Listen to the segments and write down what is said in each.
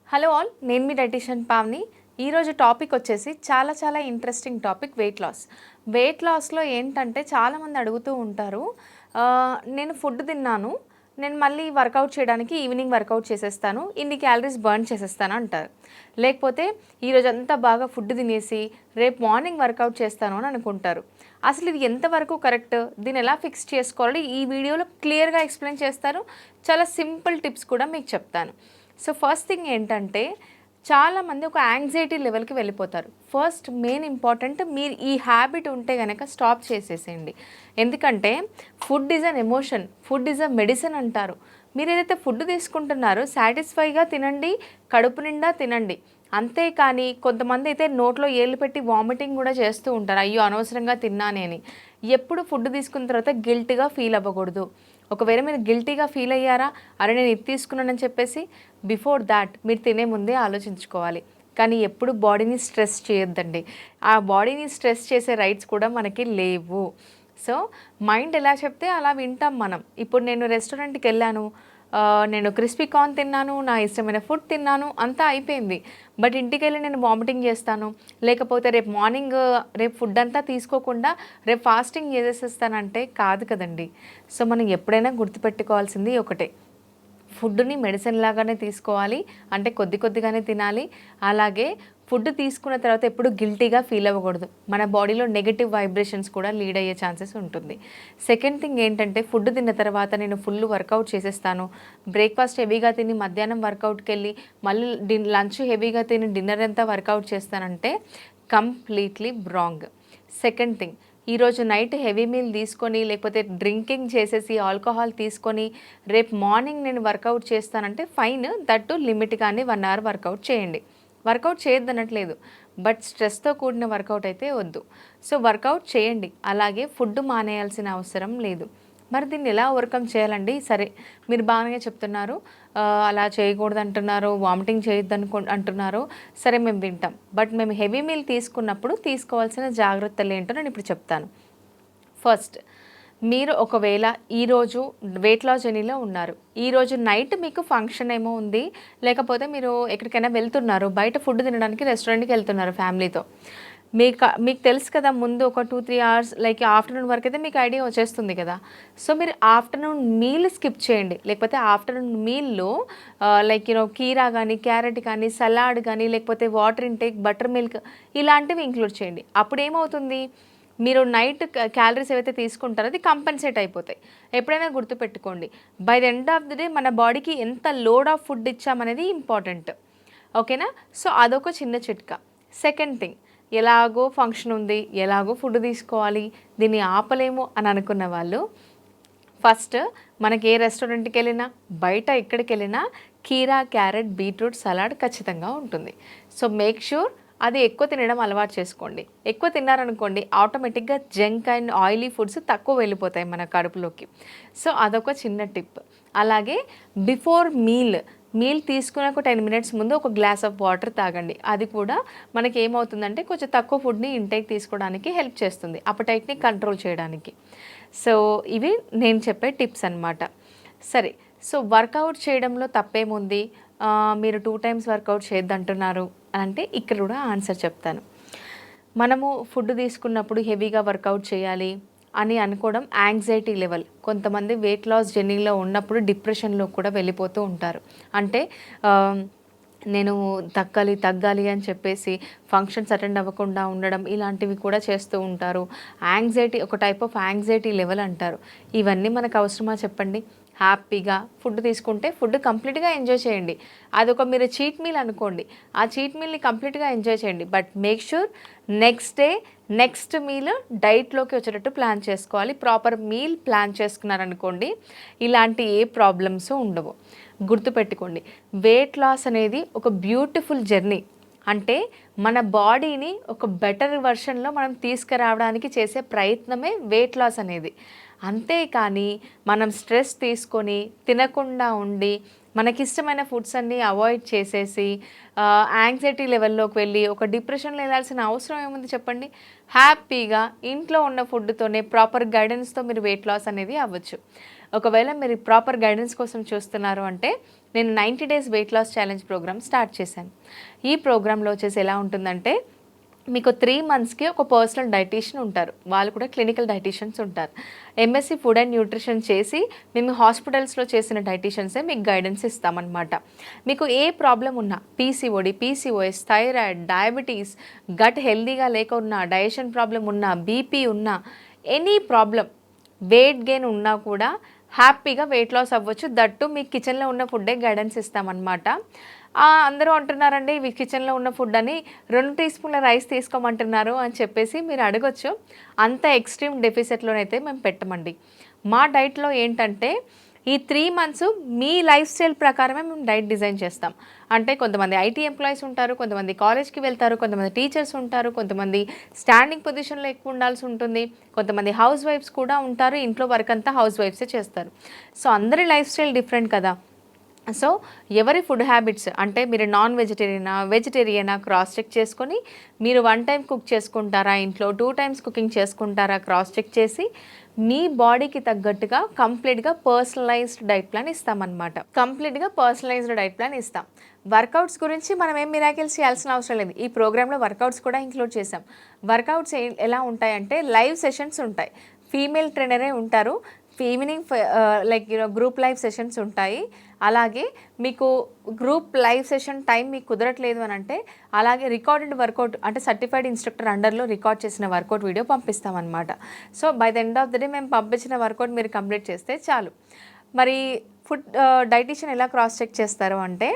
Hello all, నేను మీ dietitian Pavani. ఈరోజు topic వచ్చేసి చాలా interesting topic, weight loss. Weight లాస్లో ఏంటంటే చాలామంది అడుగుతూ ఉంటారు, నేను ఫుడ్ తిన్నాను, నేను మళ్ళీ వర్కౌట్ చేయడానికి ఈవినింగ్ వర్కౌట్ చేసేస్తాను, ఇన్ని క్యాలరీస్ బర్న్ చేసేస్తాను అంటారు. లేకపోతే ఈరోజు అంతా బాగా ఫుడ్ తినేసి రేపు మార్నింగ్ వర్కౌట్ చేస్తాను అని అనుకుంటారు. అసలు ఇది ఎంతవరకు కరెక్ట్, దీన్ని ఎలా ఫిక్స్ చేసుకోవాలి, ఈ వీడియోలో క్లియర్గా ఎక్స్ప్లెయిన్ చేస్తారు. చాలా సింపుల్ టిప్స్ కూడా మీకు చెప్తాను. సో ఫస్ట్ థింగ్ ఏంటంటే, చాలామంది ఒక యాంగ్జైటీ లెవెల్కి వెళ్ళిపోతారు. ఫస్ట్ మెయిన్ ఇంపార్టెంట్, మీరు ఈ హ్యాబిట్ ఉంటే కనుక స్టాప్ చేసేసేయండి. ఎందుకంటే food is an emotion, food is a medicine అంటారు. మీరు ఏదైతే ఫుడ్ తీసుకుంటున్నారో సాటిస్ఫైగా తినండి, కడుపు నిండా తినండి. అంతేకాని కొంతమంది అయితే నోట్లో ఏళ్ళు పెట్టి వామిటింగ్ కూడా చేస్తూ ఉంటారు, అయ్యో అనవసరంగా తిన్నానే అని. ఎప్పుడు ఫుడ్ తీసుకున్న తర్వాత గిల్ట్గా ఫీల్ అవ్వకూడదు. ఒకవేళ మీరు గిల్టీగా ఫీల్ అయ్యారా, అరే నేను ఇది తీసుకున్నానని చెప్పేసి, బిఫోర్ దాట్ మీరు తినే ముందే ఆలోచించుకోవాలి. కానీ ఎప్పుడు బాడీని స్ట్రెస్ చేయొద్దండి. ఆ బాడీని స్ట్రెస్ చేసే రైట్స్ కూడా మనకి లేవు. సో మైండ్ ఎలా చెప్తే అలా వింటాం మనం. ఇప్పుడు నేను రెస్టారెంట్కి వెళ్ళాను, నేను క్రిస్పీ కార్న్ తిన్నాను, నా ఇష్టమైన ఫుడ్ తిన్నాను, అంతా అయిపోయింది. బట్ ఇంటికి వెళ్ళి నేను వామిటింగ్ చేస్తాను, లేకపోతే రేపు మార్నింగ్ రేపు ఫుడ్ అంతా తీసుకోకుండా రేపు ఫాస్టింగ్ చేసేస్తానంటే కాదు కదండి. సో మనం ఎప్పుడైనా గుర్తుపెట్టుకోవాల్సింది ఒకటే, ఫుడ్ని మెడిసిన్ లాగానే తీసుకోవాలి, అంటే కొద్దిగానే తినాలి. అలాగే ఫుడ్ తీసుకున్న తర్వాత ఎప్పుడు గిల్టీగా ఫీల్ అవ్వకూడదు. మన బాడీలో నెగటివ్ వైబ్రేషన్స్ కూడా లీడ్ అయ్యే ఛాన్సెస్ ఉంటుంది. సెకండ్ థింగ్ ఏంటంటే, ఫుడ్ తిన్న తర్వాత నేను ఫుల్ వర్కౌట్ చేసేస్తాను, బ్రేక్ఫాస్ట్ హెవీగా తిని మధ్యాహ్నం వర్కౌట్కి వెళ్ళి మళ్ళీ లంచ్ హెవీగా తిని డిన్నర్ అంతా వర్కౌట్ చేస్తానంటే కంప్లీట్లీ రాంగ్. సెకండ్ థింగ్, ఈరోజు నైట్ హెవీ మీల్ తీసుకొని లేకపోతే డ్రింకింగ్ చేసేసి ఆల్కహాల్ తీసుకొని రేపు మార్నింగ్ నేను వర్కౌట్ చేస్తానంటే ఫైన్, దట్టు లిమిట్గానే 1 అవర్ వర్కౌట్ చేయండి. వర్కౌట్ చేయొద్దనట్లేదు, బట్ స్ట్రెస్తో కూడిన వర్కౌట్ అయితే వద్దు. సో వర్కౌట్ చేయండి, అలాగే ఫుడ్ మానేయాల్సిన అవసరం లేదు. మరి దీన్ని ఎలా ఓవర్కమ్ చేయాలండి? సరే, మీరు బాగానే చెప్తున్నారు, అలా చేయకూడదు అంటున్నారు, వామిటింగ్ చేయొద్దు అంటున్నారు. సరే మేము వింటాం, బట్ మేము హెవీ మీల్ తీసుకున్నప్పుడు తీసుకోవాల్సిన జాగ్రత్తలు ఏంటో నేను ఇప్పుడు చెప్తాను. ఫస్ట్, మీరు ఒకవేళ ఈరోజు వెయిట్ లాస్ జర్నీలో ఉన్నారు, ఈరోజు నైట్ మీకు ఫంక్షన్ ఏమో ఉంది, లేకపోతే మీరు ఎక్కడికైనా వెళ్తున్నారు, బయట ఫుడ్ తినడానికి రెస్టారెంట్కి వెళ్తున్నారు ఫ్యామిలీతో. మీకు తెలుసు కదా, ముందు ఒక 2-3 అవర్స్ లైక్ ఆఫ్టర్నూన్ వరకు అయితే మీకు ఐడియా వచ్చేస్తుంది కదా. సో మీరు ఆఫ్టర్నూన్ మీల్ స్కిప్ చేయండి, లేకపోతే ఆఫ్టర్నూన్ మీల్లో లైక్ కీరా కానీ, క్యారెట్ కానీ, సలాడ్ కానీ, లేకపోతే వాటర్ ఇంటేక్, బటర్ మిల్క్ ఇలాంటివి ఇంక్లూడ్ చేయండి. అప్పుడు ఏమవుతుంది, మీరు నైట్ క్యాలరీస్ ఏవైతే తీసుకుంటారో అది కంపెన్సేట్ అయిపోతాయి. ఎప్పుడైనా గుర్తుపెట్టుకోండి, by the end of the day మన బాడీకి ఎంత లోడ్ ఆఫ్ ఫుడ్ ఇచ్చామనేది ఇంపార్టెంట్. ఓకేనా? సో అదొక చిన్న చిట్కా. సెకండ్ థింగ్, ఎలాగో ఫంక్షన్ ఉంది, ఎలాగో ఫుడ్ తీసుకోవాలి, దీన్ని ఆపలేము అని అనుకున్న వాళ్ళు, ఫస్ట్ మనకి ఏ రెస్టారెంట్కి వెళ్ళినా, బయట ఎక్కడికి వెళ్ళినా కీరా, క్యారెట్, బీట్రూట్ సలాడ్ ఖచ్చితంగా ఉంటుంది. సో మేక్ ష్యూర్ అది ఎక్కువ తినడం అలవాటు చేసుకోండి. ఎక్కువ తిన్నారనుకోండి, ఆటోమేటిక్గా జంక్ అండ్ ఆయిలీ ఫుడ్స్ తక్కువ వెళ్ళిపోతాయి మన కడుపులోకి. సో అదొక చిన్న టిప్. అలాగే బిఫోర్ మీల్ తీసుకునే ఒక 10 మినిట్స్ ముందు ఒక గ్లాస్ ఆఫ్ వాటర్ తాగండి. అది కూడా మనకి ఏమవుతుందంటే కొంచెం తక్కువ ఫుడ్ని ఇంటేక్ తీసుకోవడానికి హెల్ప్ చేస్తుంది, అపటైట్ని కంట్రోల్ చేయడానికి. సో ఇవి నేను చెప్పే టిప్స్ అన్నమాట. సరే, సో వర్కౌట్ చేయడంలో తప్పేముంది, మీరు 2 టైమ్స్ వర్కౌట్ చేయొద్దంటున్నారు అంటే ఇక్కడ కూడా ఆన్సర్ చెప్తాను. మనము ఫుడ్ తీసుకున్నప్పుడు హెవీగా వర్కౌట్ చేయాలి అని అనుకోవడం యాంగ్జైటీ లెవెల్. కొంతమంది వెయిట్ లాస్ జర్నీలో ఉన్నప్పుడు డిప్రెషన్లో కూడా వెళ్ళిపోతూ ఉంటారు. అంటే నేను తగ్గాలి అని చెప్పేసి ఫంక్షన్స్ అటెండ్ అవ్వకుండా ఉండడం, ఇలాంటివి కూడా చేస్తూ ఉంటారు. యాంగ్జైటీ ఒక టైప్ ఆఫ్ యాంగ్జైటీ లెవెల్ అంటారు. ఇవన్నీ మనకు అవసరమా చెప్పండి? హ్యాపీగా ఫుడ్ తీసుకుంటే ఫుడ్ కంప్లీట్గా ఎంజాయ్ చేయండి. అదొక మీరు చీట్ మీల్ అనుకోండి, ఆ చీట్ మీల్ని కంప్లీట్గా ఎంజాయ్ చేయండి. But make sure next meal డైట్లోకి వచ్చేటట్టు ప్లాన్ చేసుకోవాలి. ప్రాపర్ మీల్ ప్లాన్ చేసుకున్నారనుకోండి, ఇలాంటి ఏ ప్రాబ్లమ్స్ ఉండవు. గుర్తుపెట్టుకోండి, వెయిట్ లాస్ అనేది ఒక బ్యూటిఫుల్ జర్నీ. అంటే మన బాడీని ఒక బెటర్ వర్షన్లో మనం తీసుకురావడానికి చేసే ప్రయత్నమే వెయిట్ లాస్ అనేది. అంతేకాని మనం స్ట్రెస్ తీసుకొని తినకుండా ఉండి మనకిష్టమైన ఫుడ్స్ అన్నీ అవాయిడ్ చేసేసి యాంగ్జైటీ లెవెల్లోకి వెళ్ళి ఒక డిప్రెషన్లో వెళ్ళాల్సిన అవసరం ఏముంది చెప్పండి? హ్యాపీగా ఇంట్లో ఉన్న ఫుడ్తోనే ప్రాపర్ గైడెన్స్తో మీరు వెయిట్ లాస్ అనేది అవ్వచ్చు. ఒకవేళ మీరు ప్రాపర్ గైడెన్స్ కోసం చూస్తున్నారు అంటే నేను 90 days weight loss challenge program start చేశాను. ఈ ప్రోగ్రాంలో వచ్చేసి ఎలా ఉంటుందంటే మీకు 3 మంత్స్కి ఒక పర్సనల్ డైటీషియన్ ఉంటారు, వాళ్ళు కూడా క్లినికల్ డైటీషియన్స్ ఉంటారు. ఎంఎస్సి ఫుడ్ అండ్ న్యూట్రిషన్ చేసి మేము హాస్పిటల్స్లో చేసిన డైటీషియన్సే మీకు గైడెన్స్ ఇస్తామన్నమాట. మీకు ఏ ప్రాబ్లం ఉన్నా, PCOD, PCOS, thyroid, diabetes, gut హెల్దీగా లేకున్నా, డైజెషన్ ప్రాబ్లం ఉన్నా, బీపీ ఉన్నా, ఎనీ ప్రాబ్లం, వెయిట్ గెయిన్ ఉన్నా కూడా హ్యాపీగా వెయిట్ లాస్ అవ్వచ్చు. దట్టు మీ కిచెన్లో ఉన్న ఫుడ్డే గైడెన్స్ ఇస్తామన్నమాట. అందరూ అంటున్నారండి ఇవి కిచెన్లో ఉన్న ఫుడ్ అని 2 టీ స్పూన్ల రైస్ తీసుకోమంటున్నారు అని చెప్పేసి మీరు అడగొచ్చు. అంత ఎక్స్ట్రీమ్ డెఫిసిట్లోనైతే మేము పెట్టమండి. మా డైట్లో ఏంటంటే ఈ 3 మంత్స్ మీ లైఫ్ స్టైల్ ప్రకారమే మేము డైట్ డిజైన్ చేస్తాం. అంటే కొంతమంది ఐటీ ఎంప్లాయీస్ ఉంటారు, కొంతమంది కాలేజ్కి వెళ్తారు, కొంతమంది టీచర్స్ ఉంటారు, కొంతమంది స్టాండింగ్ పొజిషన్లో ఎక్కువ ఉండాల్సి ఉంటుంది, కొంతమంది హౌస్ వైఫ్స్ కూడా ఉంటారు, ఇంట్లో వర్క్ అంతా హౌస్ వైఫ్సే చేస్తారు. సో అందరి లైఫ్ స్టైల్ డిఫరెంట్ కదా. సో ఎవరి ఫుడ్ హ్యాబిట్స్, అంటే మీరు నాన్ వెజిటేరియనా క్రాస్ చెక్ చేసుకొని, మీరు 1 టైం కుక్ చేసుకుంటారా, ఇంట్లో 2 టైమ్స్ కుకింగ్ చేసుకుంటారా క్రాస్ చెక్ చేసి మీ బాడీకి తగ్గట్టుగా కంప్లీట్గా పర్సనలైజ్డ్ డైట్ ప్లాన్ ఇస్తామన్నమాట. కంప్లీట్గా పర్సనలైజ్డ్ డైట్ ప్లాన్ ఇస్తాం. వర్కౌట్స్ గురించి మనం ఏం మిరాకిల్స్ చేయాల్సిన అవసరం లేదు. ఈ ప్రోగ్రాంలో వర్కౌట్స్ కూడా ఇంక్లూడ్ చేసాం. వర్కౌట్స్ ఎలా ఉంటాయంటే లైవ్ సెషన్స్ ఉంటాయి, ఫీమేల్ ట్రైనరే ఉంటారు, evening like group live sessions ఉంటాయి. అలాగే మీకు గ్రూప్ లైవ్ సెషన్ టైం మీకు కుదరట్లేదు అని అంటే అలాగే రికార్డెడ్ వర్కౌట్, అంటే సర్టిఫైడ్ ఇన్స్ట్రక్టర్ అండర్లో రికార్డ్ చేసిన వర్కౌట్ వీడియో పంపిస్తామన్నమాట. So by the end of the day మేము పంపించిన వర్కౌట్ మీరు కంప్లీట్ చేస్తే చాలు. మరి ఫుడ్ డైటీషియన్ ఎలా క్రాస్ చెక్ చేస్తారు అంటే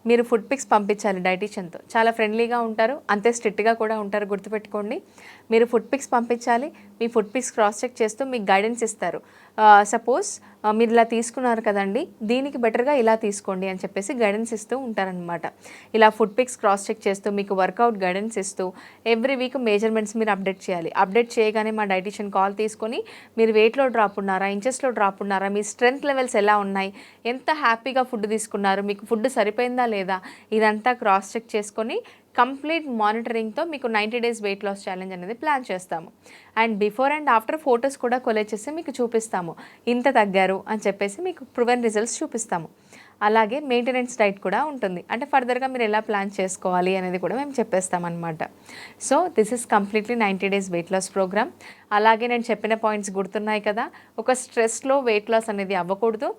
మీరు ఫుడ్ పిక్స్ పంపించాలి డైటీషియన్తో. చాలా ఫ్రెండ్లీగా ఉంటారు, అంతే స్ట్రిక్ట్గా కూడా ఉంటారు, గుర్తుపెట్టుకోండి. మీరు ఫుడ్ పిక్స్ పంపించాలి, మీ ఫుడ్ పిక్స్ క్రాస్ చెక్ చేస్తూ మీకు గైడెన్స్ ఇస్తారు. సపోజ్ మీరు ఇలా తీసుకున్నారు కదండి, దీనికి బెటర్గా ఇలా తీసుకోండి అని చెప్పేసి గైడెన్స్ ఇస్తూ ఉంటారనమాట. ఇలా ఫుడ్ పిక్స్ క్రాస్ చెక్ చేస్తూ మీకు వర్కౌట్ గైడెన్స్ ఇస్తూ ఎవ్రీ వీక్ మేజర్మెంట్స్ మీరు అప్డేట్ చేయాలి. అప్డేట్ చేయగానే మా డైటీషియన్ కాల్ తీసుకొని మీరు వెయిట్లో డ్రాప్ ఉన్నారా, ఇంచెస్లో డ్రాప్ ఉన్నారా, మీ స్ట్రెంత్ లెవెల్స్ ఎలా ఉన్నాయి, ఎంత హ్యాపీగా ఫుడ్ తీసుకున్నారు, మీకు ఫుడ్ సరిపోయిందా లేదా, ఇదంతా క్రాస్ చెక్ చేసుకొని కంప్లీట్ మానిటరింగ్తో మీకు 90 డేస్ వెయిట్ లాస్ ఛాలెంజ్ అనేది ప్లాన్ చేస్తాము. And before and after photos కూడా కొలెక్ట్ చేసి మీకు చూపిస్తాము. ఇంత తగ్గారు అని చెప్పేసి మీకు ప్రూవెన్ రిజల్ట్స్ చూపిస్తాము. అలాగే మెయింటెనెన్స్ డైట్ కూడా ఉంటుంది, అంటే ఫర్దర్గా మీరు ఎలా ప్లాన్ చేసుకోవాలి అనేది కూడా మేము చెప్పేస్తామన్నమాట. So this is completely 90 days weight loss programme. అలాగే నేను చెప్పిన పాయింట్స్ గుర్తున్నాయి కదా. ఒక స్ట్రెస్లో వెయిట్ లాస్ అనేది అవ్వకూడదు.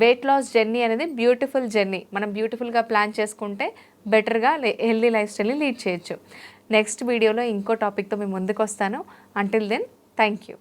వెయిట్ లాస్ జర్నీ అనేది బ్యూటిఫుల్ జర్నీ. మనం బ్యూటిఫుల్గా ప్లాన్ చేసుకుంటే బెటర్గా హెల్దీ లైఫ్ స్టైల్ని లీడ్ చేయొచ్చు. నెక్స్ట్ వీడియోలో ఇంకో టాపిక్తో మేము ముందుకు వస్తాను. Until then, thank you.